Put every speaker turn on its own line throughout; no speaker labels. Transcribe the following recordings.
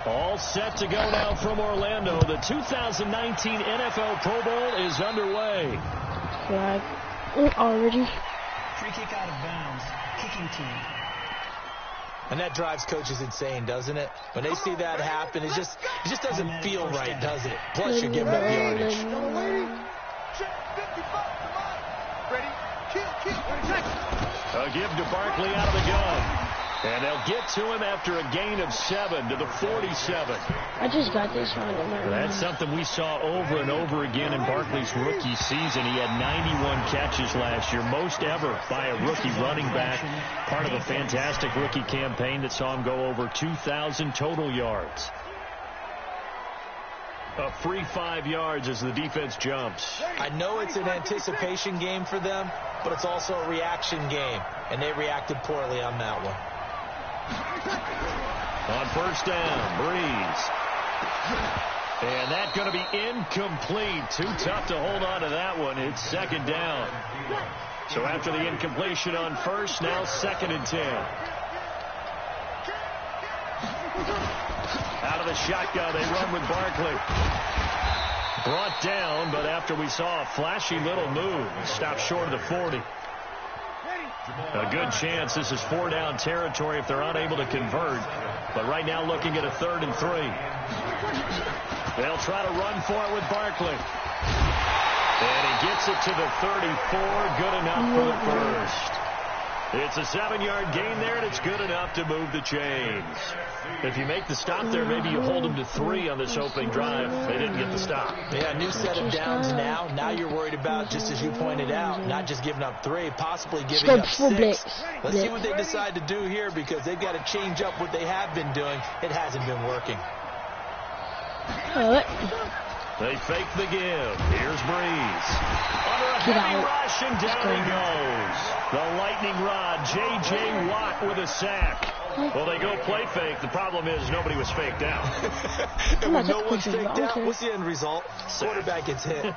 All set to go now from Orlando. The 2019 NFL Pro Bowl is underway.
Flag. Already.
Free kick out of bounds. Kicking team.
And that drives coaches insane, doesn't it? When they see that happen, it just doesn't feel right, does it? Plus, you're giving up yardage.
A give to Barkley out of the gun. And they'll get to him after a gain of 7 to the 47.
I just got this one.
That's something we saw over and over again in Barkley's rookie season. He had 91 catches last year, most ever by a rookie running back. Part of a fantastic rookie campaign that saw him go over 2,000 total yards. A free 5 yards as the defense jumps.
I know it's an anticipation game for them, but it's also a reaction game, and they reacted poorly on that one.
On first down, Breeze. And that's going to be incomplete. Too tough to hold on to that one. It's second down. So after the incompletion on first, now 2nd and 10. Out of the shotgun, they run with Barkley. Brought down, but after we saw a flashy little move, stopped short of the 40. A good chance this is 4-down territory if they're unable to convert. But right now looking at a 3rd and 3. They'll try to run for it with Barkley. And he gets it to the 34. Good enough for the first. It's a 7-yard gain there, and it's good enough to move the chains. If you make the stop there, maybe you hold them to 3 on this opening drive. They didn't get the stop.
Yeah, new set of downs now. Now you're worried about, just as you pointed out, not just giving up 3, possibly giving up 6. Let's see what they decide to do here, because they've got to change up what they have been doing. It hasn't been working.
They fake the give. Here's Breeze. Under a heavy rush, and down he goes. The lightning rod, J.J. Watt with a sack. Well, they go play fake. The problem is nobody was faked out.
And when no one's faked out, what's the end result? Quarterback gets hit.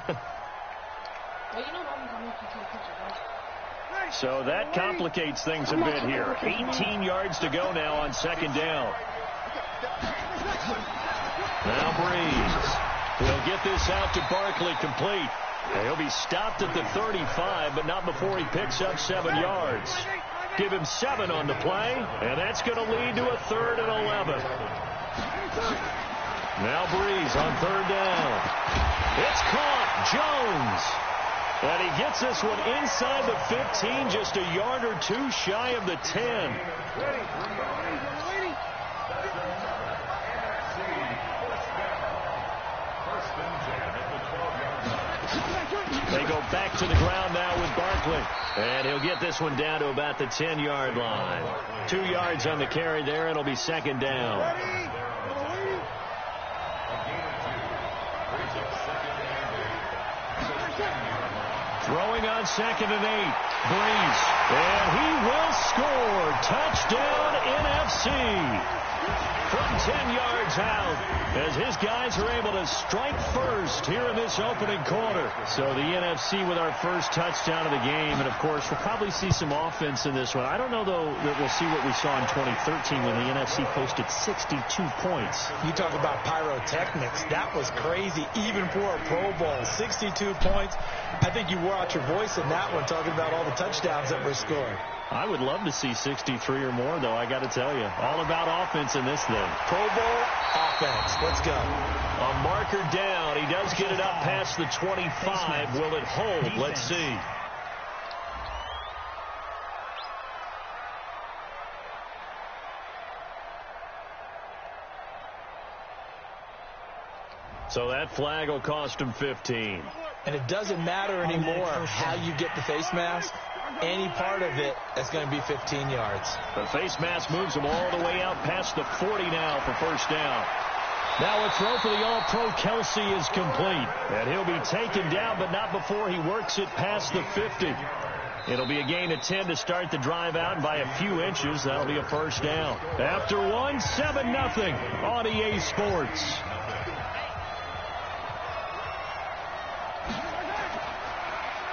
So that complicates things a bit here. 18 yards to go now on 2nd down. Now Breeze. He'll get this out to Barkley, complete. And he'll be stopped at the 35, but not before he picks up 7 yards. Give him 7 on the play, and that's going to lead to a 3rd and 11. Now Breeze on 3rd down. It's caught. Jones. And he gets this one inside the 15, just a yard or 2 shy of the 10. They go back to the ground now with Barkley. And he'll get this one down to about the 10-yard line. 2 yards on the carry there. It'll be 2nd down. Throwing on 2nd and 8. Breeze. And he will score. Touchdown NFC. From 10 yards out, as his guys are able to strike first here in this opening quarter. So the NFC with our first touchdown of the game. And, of course, we'll probably see some offense in this one. I don't know, though, that we'll see what we saw in 2013 when the NFC posted 62 points.
You talk about pyrotechnics. That was crazy, even for a Pro Bowl. 62 points. I think you wore out your voice in that one, talking about all the touchdowns that were scored.
I would love to see 63 or more, though, I got to tell you. All about offense in this thing.
Pro Bowl offense. Let's go.
A marker down. He does get it up past the 25. Will it hold? Let's see. So that flag will cost him 15.
And it doesn't matter anymore how you get the face mask. Any part of it is going to be 15 yards.
The face mask moves him all the way out past the 40 now for first down. Now a throw for the All-Pro Kelsey is complete. And he'll be taken down, but not before he works it past the 50. It'll be a gain of 10 to start the drive out, and by a few inches, that'll be a first down. After one, 7-0 on EA Sports.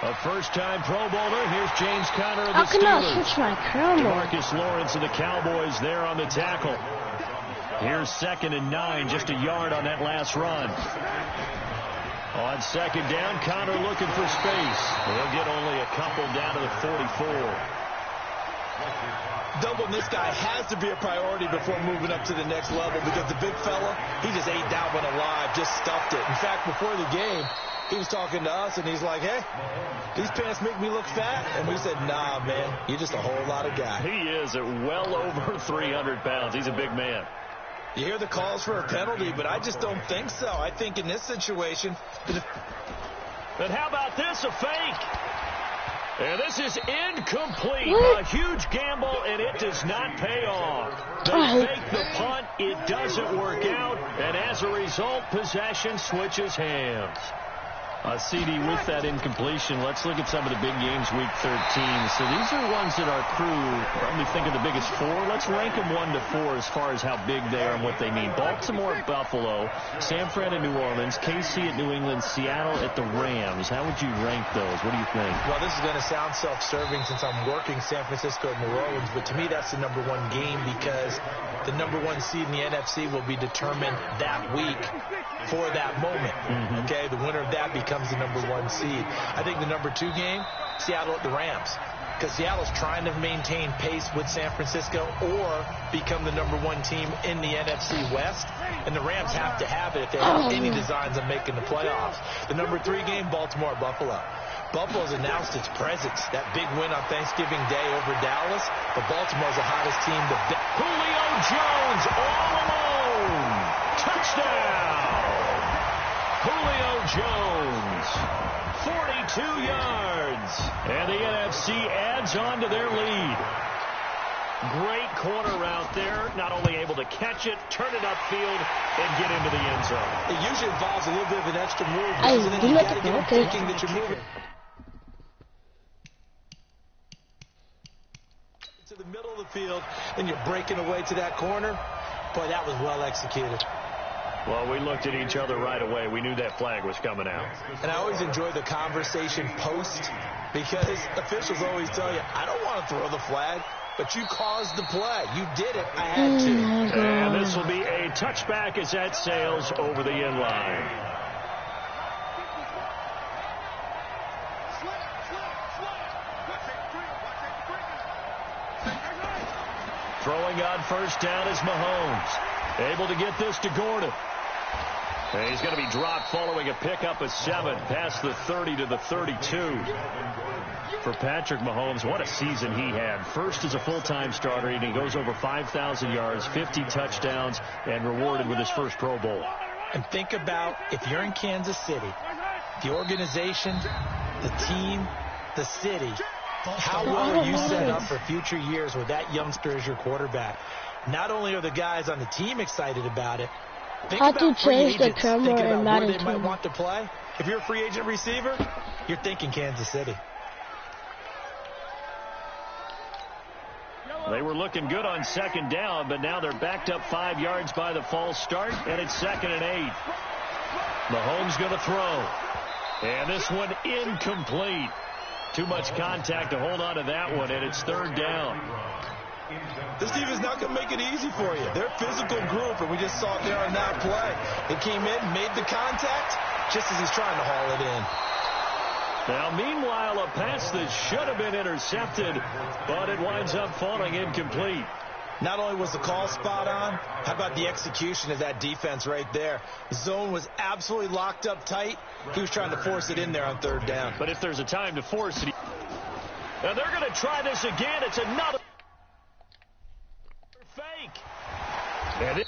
A first-time Pro Bowler. Here's James Conner of the Steelers.
Switch my camera?
Marcus Lawrence of the Cowboys there on the tackle. Here's 2nd and 9, just a yard on that last run. On 2nd down, Connor looking for space. They'll get only a couple down to the 44.
Doubling this guy has to be a priority before moving up to the next level because the big fella, he just ate that one alive, just stuffed it. In fact, before the game, he was talking to us, and he's like, hey, these pants make me look fat. And we said, nah, man, you're just a whole lot of guy.
He is at well over 300 pounds. He's a big man.
You hear the calls for a penalty, but I just don't think so. I think in this situation...
But how about this, a fake? And this is incomplete.
What?
A huge gamble, and it does not pay off. They fake the punt. It doesn't work out. And as a result, possession switches hands. CD with that incompletion. Let's look at some of the big games week 13. So these are ones that our crew probably think are the biggest four. Let's rank them 1 to 4 as far as how big they are and what they mean. Baltimore at Buffalo, San Fran at New Orleans, KC at New England, Seattle at the Rams. How would you rank those? What do you think?
Well, this is going to sound self-serving since I'm working San Francisco and New Orleans, but to me that's the number 1 game because the number 1 seed in the NFC will be determined that week for that moment. Okay, the winner of that becomes the number 1 seed. I think the number 2 game, Seattle at the Rams, because Seattle's trying to maintain pace with San Francisco or become the number 1 team in the NFC West, and the Rams have to have it if they have any designs on making the playoffs. The number 3 game, Baltimore at Buffalo. Buffalo's announced its presence, that big win on Thanksgiving Day over Dallas, but Baltimore's the hottest team to bet.
Julio Jones all alone. Touchdown. Julio Jones, 42 yards. And the NFC adds on to their lead. Great corner route there. Not only able to catch it, turn it upfield, and get into the end zone.
It usually involves a little bit of an extra move. You got to get them thinking that you're moving to the middle of the field, and you're breaking away to that corner. Boy, that was well executed.
Well, we looked at each other right away. We knew that flag was coming out.
And I always enjoy the conversation post because officials always tell you, I don't want to throw the flag, but you caused the play. You did it. I had to.
And this will be a touchback as that sails over the end line. Throwing on first down is Mahomes. Able to get this to Gordon. And he's going to be dropped following a pickup of 7 past the 30 to the 32. For Patrick Mahomes, what a season he had. First as a full-time starter, and he goes over 5,000 yards, 50 touchdowns, and rewarded with his first Pro Bowl.
And think about if you're in Kansas City, the organization, the team, the city, how well are you set up for future years with that youngster as your quarterback? Not only are the guys on the team excited about it, think about free agents thinking about where they might want to play. If you're a free agent receiver, you're thinking Kansas City.
They were looking good on second down, but now they're backed up 5 yards by the false start, and it's 2nd and 8. Mahomes going to throw. And this one incomplete. Too much contact to hold on to that one, and it's 3rd down.
This team is not going to make it easy for you. They're a physical group, and we just saw it there on that play. They came in, made the contact, just as he's trying to haul it in.
Now, meanwhile, a pass that should have been intercepted, but it winds up falling incomplete.
Not only was the call spot on, how about the execution of that defense right there? The zone was absolutely locked up tight. He was trying to force it in there on 3rd down.
But if there's a time to force it, now they're going to try this again. It's another fake. And it